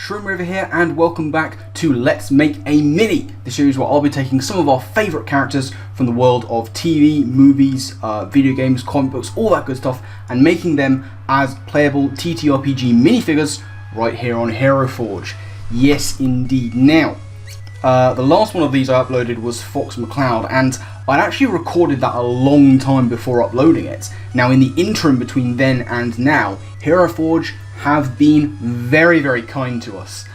Shroomraver here, and welcome back to Let's Make a Mini, the series where I'll be taking some of our favourite characters from the world of TV, movies, video games, comic books, all that good stuff, and making them as playable TTRPG minifigures right here on Hero Forge. Yes, indeed. Now, the last one of these I uploaded was Fox McCloud, and I'd actually recorded that a long time before uploading it. Now, in the interim between then and now, Hero Forge have been very kind to us.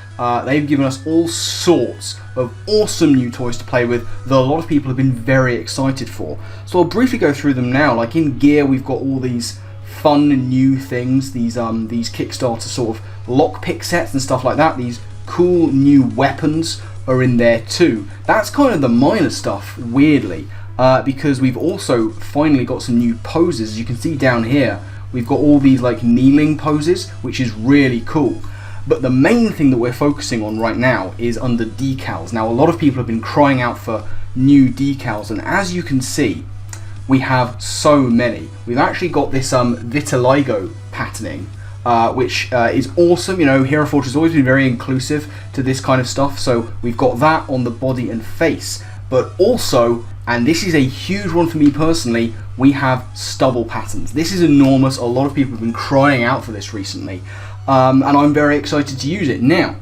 They've given us all sorts of awesome new toys to play with that a lot of people have been very excited for. So I'll briefly go through them now. Like in gear, we've got all these fun new things, these Kickstarter sort of lockpick sets and stuff like that. These cool new weapons are in there too. That's kind of the minor stuff, weirdly, because we've also finally got some new poses. As you can see down here, we've got all these like kneeling poses, which is really cool. But the main thing that we're focusing on right now is under decals. Now, a lot of people have been crying out for new decals, and as you can see, we have so many. We've actually got this vitiligo patterning, which is awesome. You know, Hero Forge has always been very inclusive to this kind of stuff, so we've got that on the body and face. But also, and this is a huge one for me personally, we have stubble patterns. This is enormous. A lot of people have been crying out for this recently, and I'm very excited to use it. Now,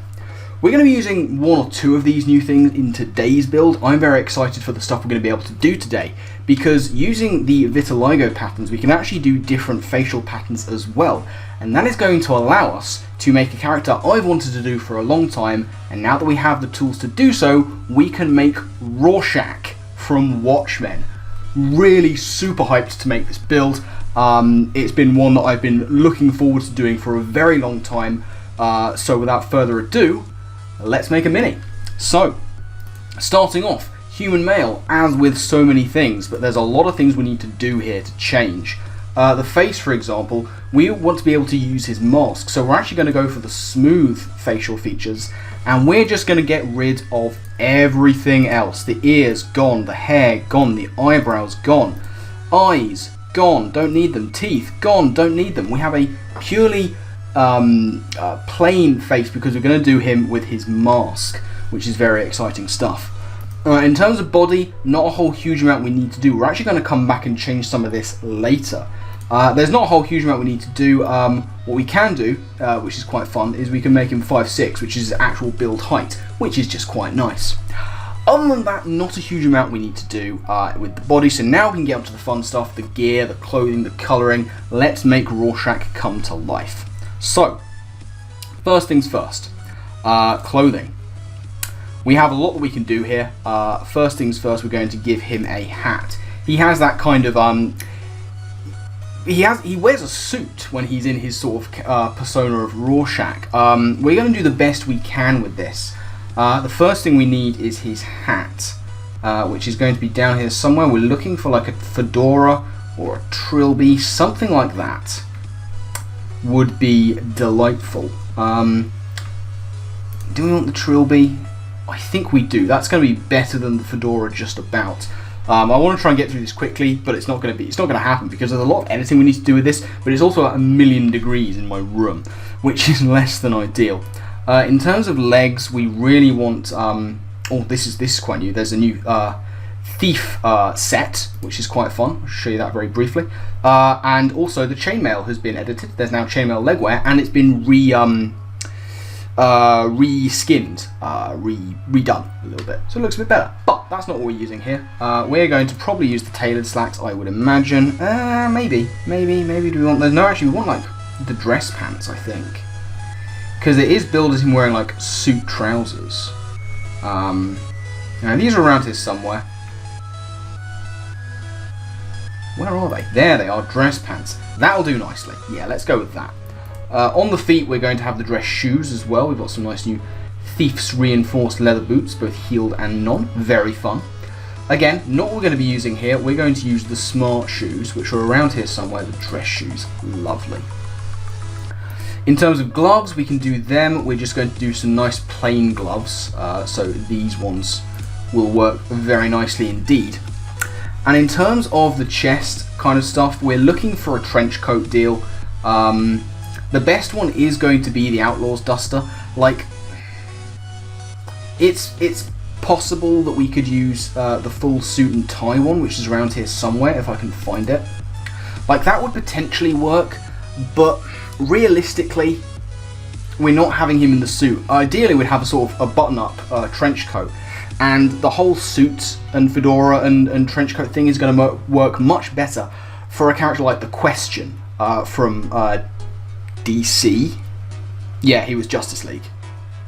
we're going to be using one or two of these new things in today's build. I'm very excited for the stuff we're going to be able to do today, because using the vitiligo patterns, we can actually do different facial patterns as well, and that is going to allow us to make a character I've wanted to do for a long time, and now that we have the tools to do so, we can make Rorschach from Watchmen. Really super hyped to make this build. It's been one that I've been looking forward to doing for a very long time, so without further ado, let's make a mini. So, starting off, human male, as with so many things, but there's a lot of things we need to do here to change. The face, for example, we want to be able to use his mask, so we're actually going to go for the smooth facial features, and we're just going to get rid of everything else. The ears gone, the hair gone, the eyebrows gone, eyes gone, don't need them, teeth gone, don't need them. We have a purely plain face because we're going to do him with his mask, which is very exciting stuff. In terms of body, not a whole huge amount we need to do. We're actually going to come back and change some of this later. There's not a whole huge amount we need to do. What we can do, which is quite fun, is we can make him 5'6", which is his actual build height, which is just quite nice. Other than that, not a huge amount we need to do with the body, so now we can get up to the fun stuff, the gear, the clothing, the colouring. Let's make Rorschach come to life. So, first things first, clothing. We have a lot that we can do here. First things first, we're going to give him a hat. He has that kind of he wears a suit when he's in his sort of persona of Rorschach. We're going to do the best we can with this. The first thing we need is his hat, which is going to be down here somewhere. We're looking for like a fedora or a trilby, something like that would be delightful. Do we want the trilby? I think we do. That's going to be better than the fedora just about. I want to try and get through this quickly, but it's not going to happen because there's a lot of editing we need to do with this, but it's also at 1,000,000 degrees in my room, which is less than ideal. In terms of legs, we really want oh, this is quite new. There's a new thief set, which is quite fun. I'll show you that very briefly. And also the chainmail has been edited. There's now chainmail legwear, and it's been reskinned, redone a little bit, so it looks a bit better. But that's not what we're using here. We're going to probably use the tailored slacks, I would imagine. Maybe do we want those? No, actually we want like the dress pants, I think, because it is billed as him wearing like suit trousers. Now these are around here somewhere. Where are they? There they are, dress pants. That'll do nicely. Yeah, let's go with that. On the feet, we're going to have the dress shoes as well. We've got some nice new Thief's reinforced leather boots, both heeled and non. Very fun. Again, not what we're going to be using here. We're going to use the smart shoes, which are around here somewhere. The dress shoes. Lovely. In terms of gloves, we can do them. We're just going to do some nice plain gloves. So these ones will work very nicely indeed. And in terms of the chest kind of stuff, we're looking for a trench coat deal. The best one is going to be the Outlaw's Duster. Like, It's possible that we could use the full suit and tie one, which is around here somewhere if I can find it. Like, that would potentially work, but realistically, we're not having him in the suit. Ideally, we'd have a sort of a button-up trench coat, and the whole suit and fedora and trench coat thing is going to work much better for a character like the Question from DC. Yeah, he was Justice League.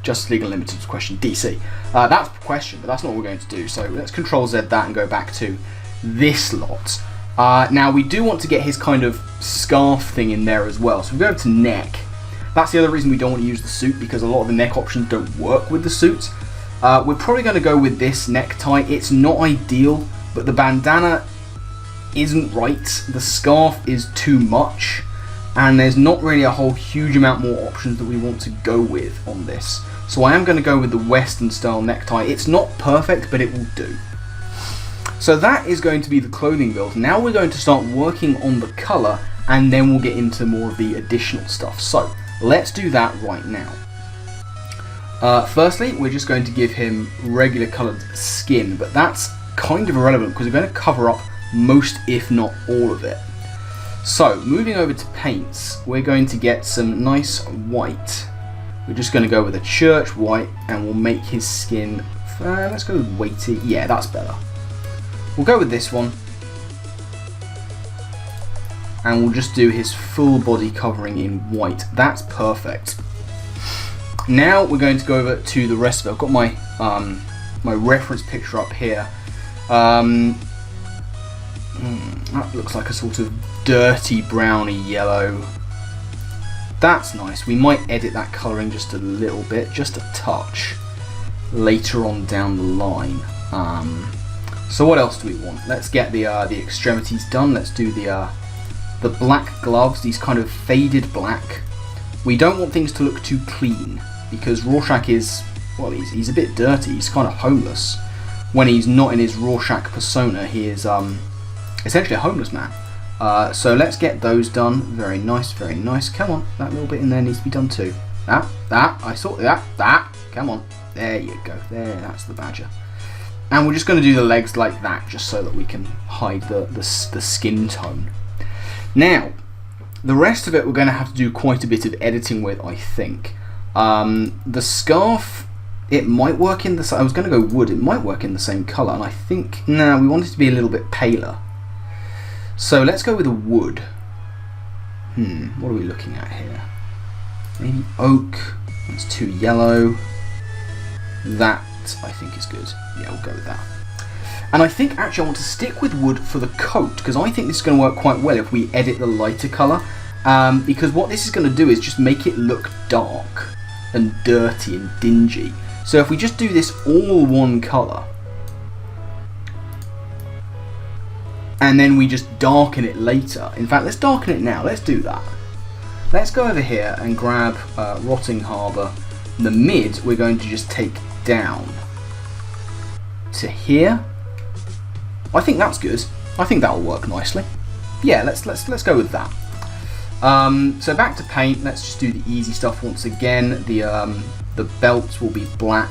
Justice League Unlimited was Question. DC. That's Question, but that's not what we're going to do. So let's Control Z that and go back to this lot. Now, we do want to get his kind of scarf thing in there as well. So we go over to neck. That's the other reason we don't want to use the suit, because a lot of the neck options don't work with the suit. We're probably going to go with this necktie. It's not ideal, but the bandana isn't right. The scarf is too much, and there's not really a whole huge amount more options that we want to go with on this. So I am going to go with the Western style necktie. It's not perfect, but it will do. So that is going to be the clothing build. Now we're going to start working on the colour, and then we'll get into more of the additional stuff. So let's do that right now. Firstly, we're just going to give him regular coloured skin, but that's kind of irrelevant because we're going to cover up most, if not all of it. So, moving over to paints, we're going to get some nice white. We're just going to go with a church white, and we'll make his skin, let's go with weighty. Yeah, that's better. We'll go with this one, and we'll just do his full body covering in white. That's perfect. Now we're going to go over to the rest of it. I've got my my reference picture up here. That looks like a sort of dirty browny yellow. That's nice. We might edit that colouring just a little bit, just a touch, later on down the line. So what else do we want? Let's get the extremities done. Let's do the black gloves, these kind of faded black. We don't want things to look too clean, because Rorschach is, well, he's a bit dirty. He's kind of homeless. When he's not in his Rorschach persona, he is essentially a homeless man. So let's get those done. Very nice, very nice. Come on, that little bit in there needs to be done too. That, I saw that. Come on, there you go. There, that's the badger. And we're just going to do the legs like that, just so that we can hide the skin tone. Now, the rest of it we're going to have to do quite a bit of editing with, I think. The scarf, it might work in the... I was going to go wood. It might work in the same colour, and I think... No, we want it to be a little bit paler. So let's go with a wood. What are we looking at here? Maybe oak. That's too yellow. That, I think, is good. Yeah, we'll go with that. And I think actually I want to stick with wood for the coat, because I think this is going to work quite well if we edit the lighter colour. Because what this is going to do is just make it look dark and dirty and dingy. So if we just do this all one colour, and then we just darken it later. In fact, let's darken it now. Let's do that. Let's go over here and grab Rotting Harbour. The mid we're going to just take down to here. I think that's good. I think that'll work nicely. Yeah, let's go with that. So back to paint. Let's just do the easy stuff once again. The belts will be black.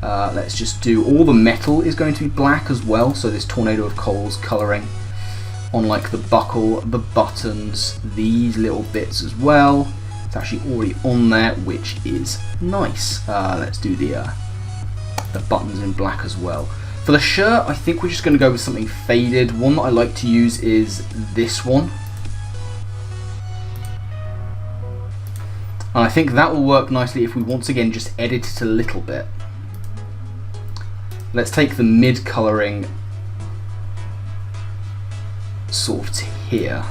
Let's just do all the metal is going to be black as well. So this Tornado of Coals colouring on like the buckle, the buttons, these little bits as well. It's actually already on there, which is nice. Let's do the buttons in black as well. For the shirt, I think we're just going to go with something faded. One that I like to use is this one. And I think that will work nicely if we once again just edit it a little bit. Let's take the mid colouring sort of to here.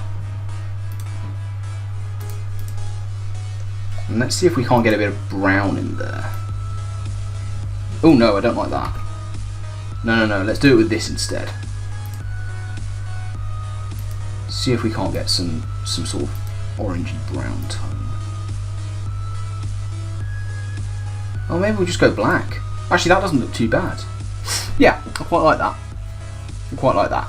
And let's see if we can't get a bit of brown in there. Oh no, I don't like that. No, let's do it with this instead. See if we can't get some sort of orangey brown tone. Oh, maybe we'll just go black. Actually, that doesn't look too bad. Yeah, I quite like that. I quite like that.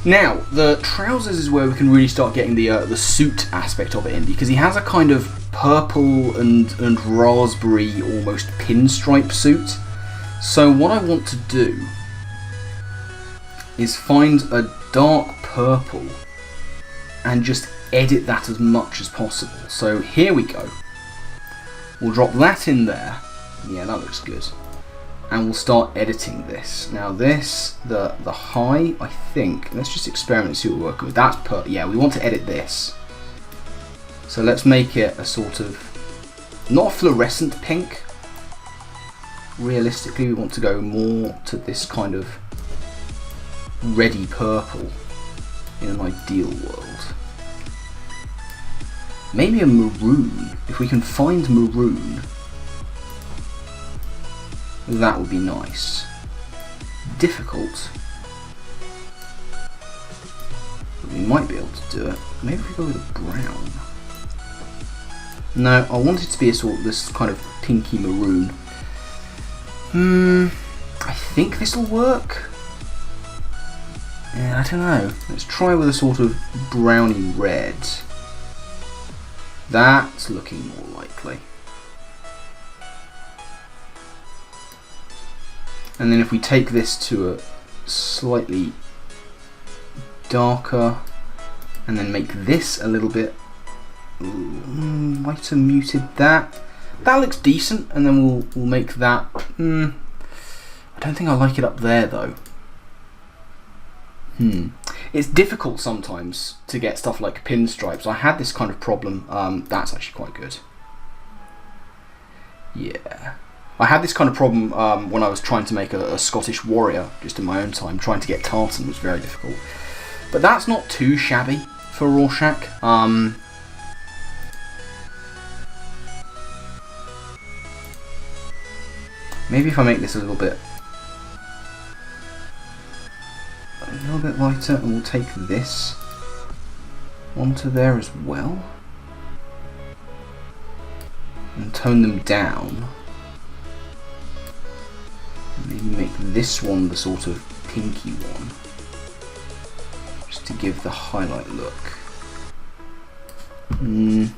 Now, the trousers is where we can really start getting the suit aspect of it in, because he has a kind of purple and raspberry almost pinstripe suit. So what I want to do is find a dark purple and just edit that as much as possible. So here we go. We'll drop that in there. Yeah, that looks good. And we'll start editing this. Now this, the high, I think, let's just experiment and see what we're working with. That's yeah, we want to edit this. So let's make it a sort of, not a fluorescent pink. Realistically, we want to go more to this kind of reddy purple in an ideal world. Maybe a maroon, if we can find maroon. That would be nice. Difficult. But we might be able to do it. Maybe if we go with a brown. No, I want it to be a sort of this kind of pinky maroon. I think this will work. Yeah, I don't know. Let's try with a sort of browny red. That's looking more likely. And then if we take this to a slightly darker, and then make this a little bit lighter muted, that looks decent. And then we'll make that. I don't think I like it up there though. It's difficult sometimes to get stuff like pinstripes. I had this kind of problem. That's actually quite good. Yeah. I had this kind of problem when I was trying to make a Scottish warrior, just in my own time. Trying to get tartan was very difficult. But that's not too shabby for Rorschach. Maybe if I make this a little bit lighter, and we'll take this onto there as well. And tone them down. Maybe make this one the sort of pinky one, just to give the highlight look. No,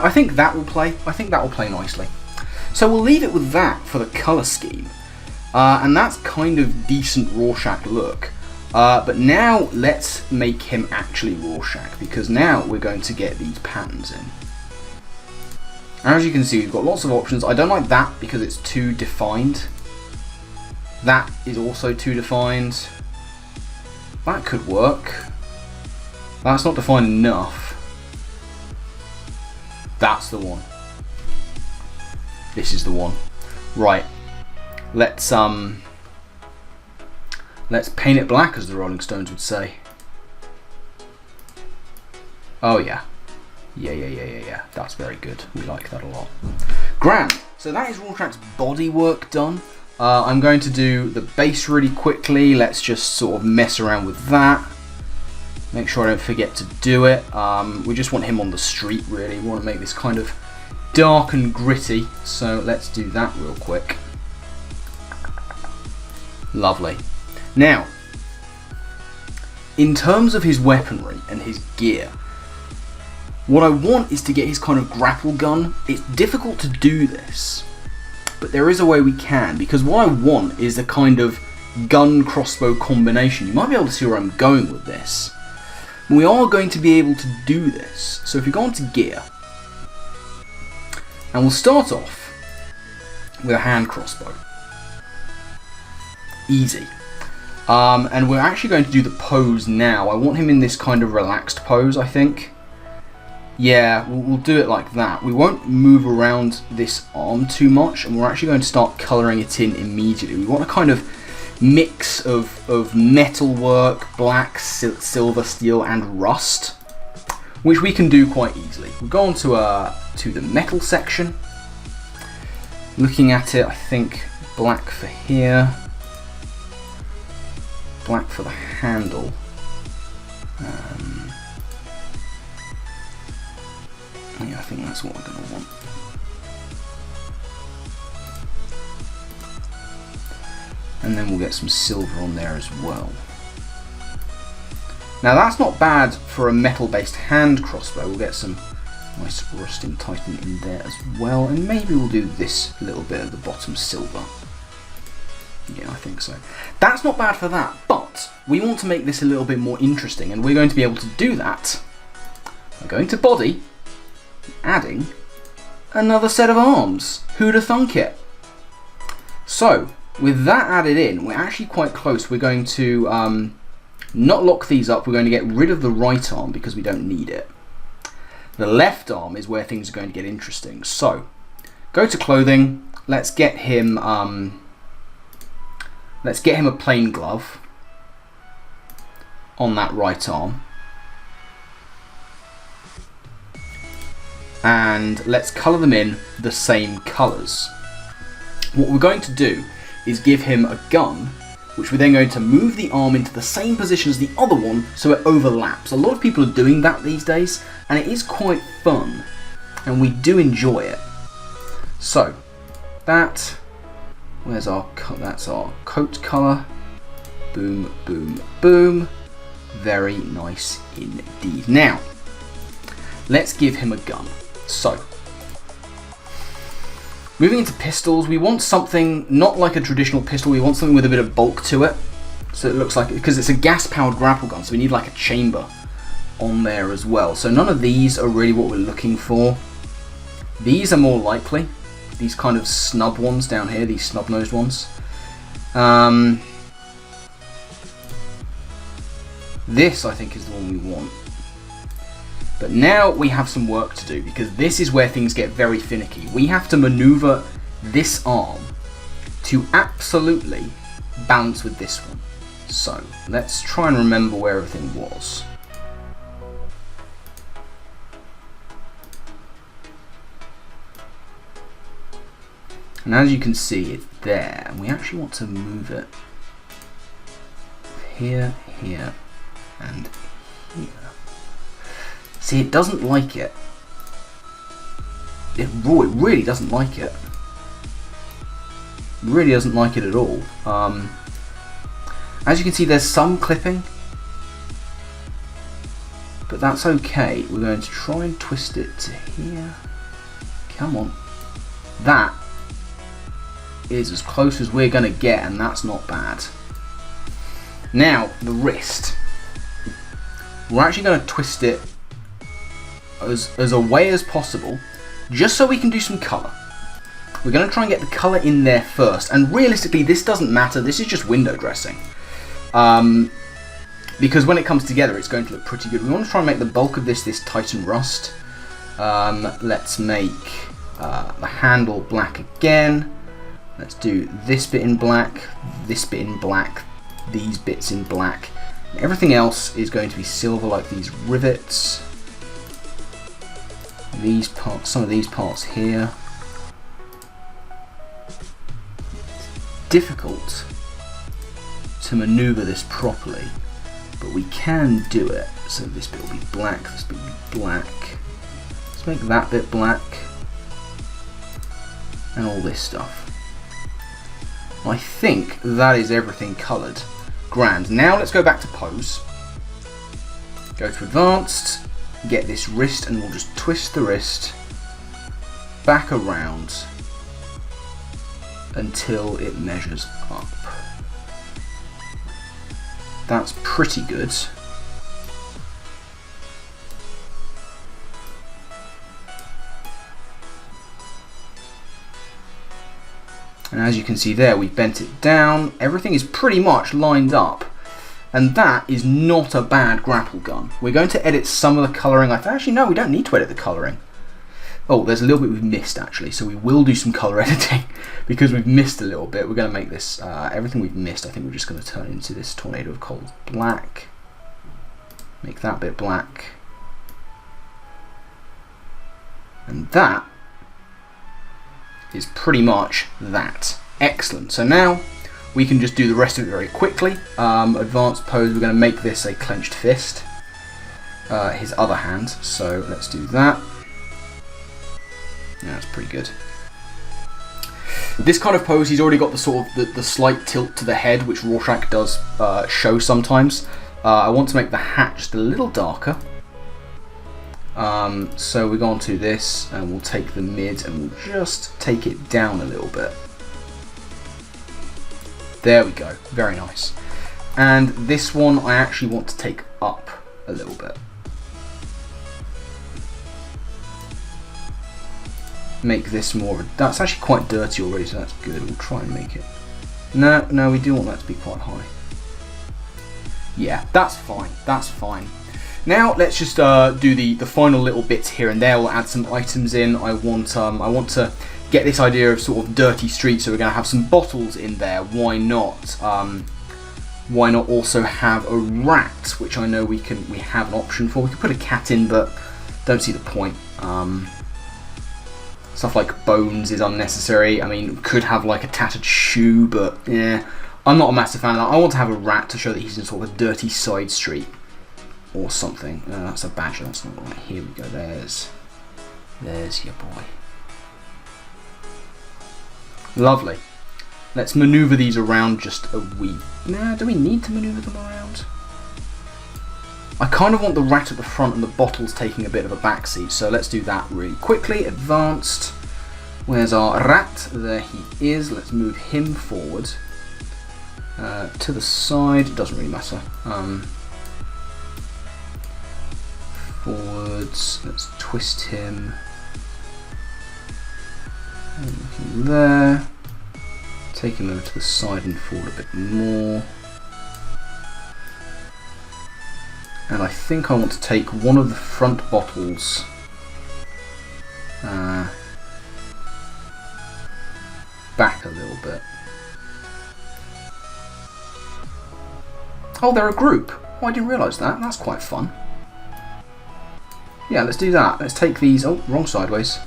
I think that will play. I think that will play nicely. So we'll leave it with that for the colour scheme. And that's kind of decent Rorschach look. But now let's make him actually Rorschach, because now we're going to get these patterns in. As you can see, we've got lots of options. I don't like that because it's too defined. That is also too defined. That could work. That's not defined enough. That's the one. This is the one. Right. Let's paint it black, as the Rolling Stones would say. Oh yeah. Yeah. That's very good. We like that a lot. Grand. So that is Rorschach's body work done. I'm going to do the base really quickly. Let's just sort of mess around with that. Make sure I don't forget to do it. We just want him on the street, really. We want to make this kind of dark and gritty. So let's do that real quick. Lovely. Now, in terms of his weaponry and his gear, what I want is to get his kind of grapple gun. It's difficult to do this, but there is a way we can, because what I want is a kind of gun crossbow combination. You might be able to see where I'm going with this. We are going to be able to do this. So if we go on to gear, and we'll start off with a hand crossbow. Easy. And we're actually going to do the pose now. I want him in this kind of relaxed pose, I think. Yeah, we'll do it like that. We won't move around this arm too much, and we're actually going to start colouring it in immediately. We want a kind of mix of metal work, black, silver, steel, and rust, which we can do quite easily. We'll go on to the metal section. Looking at it, I think black for here, black for the handle. Yeah, I think that's what we're going to want. And then we'll get some silver on there as well. Now that's not bad for a metal-based hand crossbow. We'll get some nice rusting titan in there as well. And maybe we'll do this little bit at the bottom silver. Yeah, I think so. That's not bad for that, but we want to make this a little bit more interesting, and we're going to be able to do that by going to body, adding another set of arms. Who'da thunk it? So, with that added in, we're actually quite close. We're going to not lock these up. We're going to get rid of the right arm because we don't need it. The left arm is where things are going to get interesting. So, go to clothing. Let's get him a plain glove on that right arm. And let's colour them in the same colours. What we're going to do is give him a gun, which we're then going to move the arm into the same position as the other one so it overlaps. A lot of people are doing that these days, and it is quite fun, and we do enjoy it. So, that's our coat colour. Boom, boom, boom. Very nice indeed. Now, let's give him a gun. So, moving into pistols, we want something not like a traditional pistol, we want something with a bit of bulk to it. So it looks like, because it's a gas-powered grapple gun, so we need like a chamber on there as well. So none of these are really what we're looking for. These are more likely, these kind of snub ones down here, these snub-nosed ones. This, I think, is the one we want. But now we have some work to do, because this is where things get very finicky. We have to maneuver this arm to absolutely balance with this one. So, let's try and remember where everything was. And as you can see, it's there, and we actually want to move it here, here, and here. See, it doesn't like it. It really doesn't like it. It really doesn't like it at all. As you can see, there's some clipping, but that's okay. We're going to try and twist it to here. Come on. That is as close as we're going to get, and that's not bad. Now, the wrist. We're actually going to twist it as away as possible, just so we can do some colour. We're going to try and get the colour in there first, and realistically this doesn't matter, this is just window dressing. Because when it comes together it's going to look pretty good. We want to try and make the bulk of this Titan Rust. Let's make the handle black again. Let's do this bit in black, this bit in black, these bits in black. Everything else is going to be silver, like these rivets. These parts, some of these parts here. It's difficult to maneuver this properly, but we can do it. So this bit will be black, this bit will be black. Let's make that bit black, and all this stuff. I think that is everything coloured. Grand. Now let's go back to pose. Go to advanced. Get this wrist, and we'll just twist the wrist back around until it measures up. That's pretty good. And as you can see there, we've bent it down. Everything is pretty much lined up. And that is not a bad grapple gun. We're going to edit some of the colouring. Actually, no, we don't need to edit the colouring. Oh, there's a little bit we've missed, actually. So we will do some colour editing because we've missed a little bit. We're going to make this, everything we've missed, I think we're just going to turn into this tornado of cold black. Make that bit black. And that is pretty much that. Excellent. So now we can just do the rest of it very quickly. Advanced pose, we're going to make this a clenched fist. His other hand, so let's do that. Yeah, that's pretty good. This kind of pose, he's already got the sort of the slight tilt to the head, which Rorschach does show sometimes. I want to make the hat just a little darker. So we go on to this, and we'll take the mid, and we'll just take it down a little bit. There we go, very nice. And this one I actually want to take up a little bit. Make this more of a, that's actually quite dirty already, so that's good. We'll try and make it. No, we do want that to be quite high. Yeah, that's fine, that's fine. Now let's just do the final little bits here and there. We'll add some items in. I want to get this idea of sort of dirty streets, so we're going to have some bottles in there. Why not? Why not also have a rat, which I know we have an option for. We could put a cat in, but don't see the point. Stuff like bones is unnecessary. I mean, could have like a tattered shoe, but yeah, I'm not a massive fan of that. I want to have a rat to show that he's in sort of a dirty side street or something. That's a badger. That's not right. Here we go. There's your boy. Lovely. Let's maneuver these around just a wee. Nah, do we need to maneuver them around? I kind of want the rat at the front and the bottles taking a bit of a backseat, so let's do that really quickly. Advanced. Where's our rat? There he is. Let's move him forward. To the side. It doesn't really matter. Forwards. Let's twist him. There. Take him over to the side and forward a bit more. And I think I want to take one of the front bottles back a little bit. Oh, they're a group. Oh, I didn't realise that. That's quite fun. Yeah, let's do that. Let's take these. Oh, wrong sideways.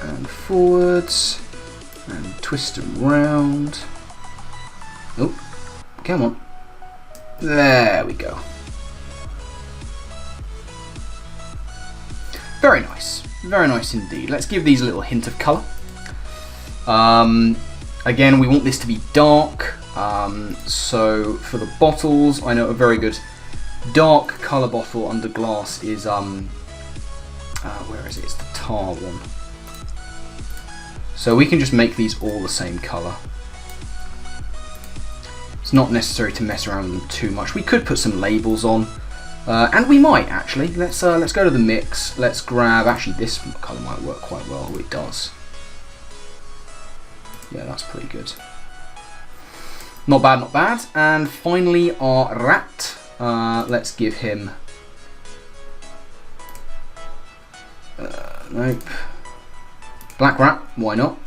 And forwards. And twist around. Oh, come on. There we go. Very nice. Very nice indeed. Let's give these a little hint of colour. Again, we want this to be dark. So for the bottles, I know a very good dark colour bottle under glass is where is it? It's the tar one. So we can just make these all the same colour. It's not necessary to mess around with them too much. We could put some labels on, and we might actually. Let's go to the mix. Let's grab. Actually, this colour might work quite well. Oh, it does. Yeah, that's pretty good. Not bad, not bad. And finally, our rat. Let's give him. Nope. Black rat, why not?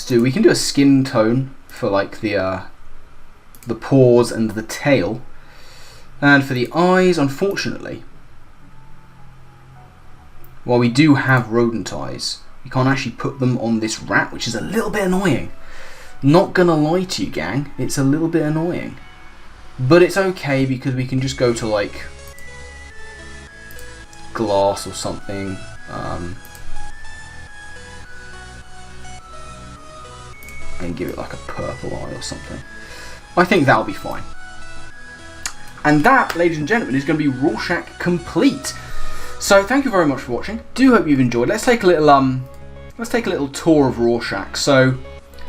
We can do a skin tone for like the paws and the tail. And for the eyes, unfortunately, while we do have rodent eyes, we can't actually put them on this rat, which is a little bit annoying. Not gonna lie to you, gang, it's a little bit annoying. But it's okay because we can just go to like glass or something. And give it like a purple eye or something. I think that'll be fine. And that, ladies and gentlemen, is going to be Rorschach complete. So thank you very much for watching. Do hope you've enjoyed. Let's take a little tour of Rorschach. So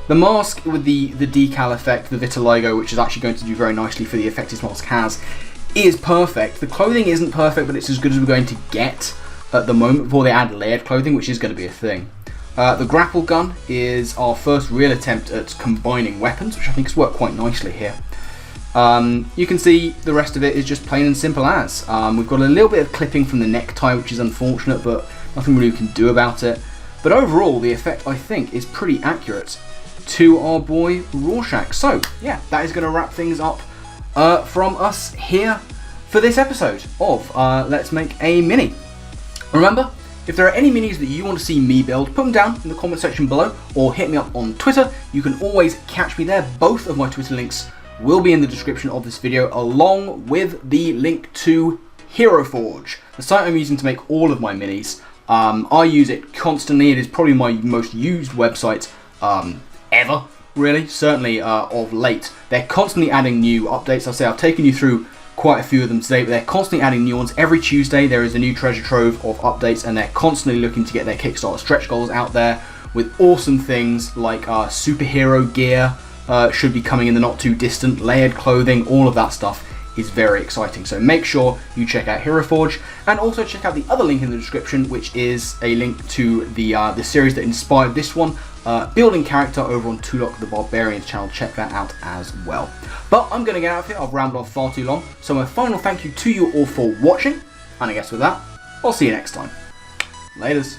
the mask with the decal effect, the vitiligo, which is actually going to do very nicely for the effect his mask has, is perfect. The clothing isn't perfect, but it's as good as we're going to get at the moment before they add layered clothing, which is going to be a thing. The Grapple Gun is our first real attempt at combining weapons, which I think has worked quite nicely here. You can see the rest of it is just plain and simple as. We've got a little bit of clipping from the necktie, which is unfortunate, but nothing really we can do about it. But overall, the effect, I think, is pretty accurate to our boy Rorschach. So, yeah, that is going to wrap things up from us here for this episode of Let's Make a Mini. Remember, if there are any minis that you want to see me build, put them down in the comment section below or hit me up on Twitter. You can always catch me there. Both of my Twitter links will be in the description of this video, along with the link to Hero Forge, the site I'm using to make all of my minis. I use it constantly. It is probably my most used website ever, really, certainly of late. They're constantly adding new updates. I'll say I've taken you through quite a few of them today, but they're constantly adding new ones. Every Tuesday there is a new treasure trove of updates, and they're constantly looking to get their Kickstarter stretch goals out there, with awesome things like superhero gear should be coming in the not too distant, layered clothing, all of that stuff is very exciting. So make sure you check out Hero Forge, and also check out the other link in the description, which is a link to the series that inspired this one, building character over on Tulok the Barbarian's channel. Check that out as well. But I'm going to get out of here. I've rambled on far too long. So my final thank you to you all for watching, and I guess with that, I'll see you next time. Laters.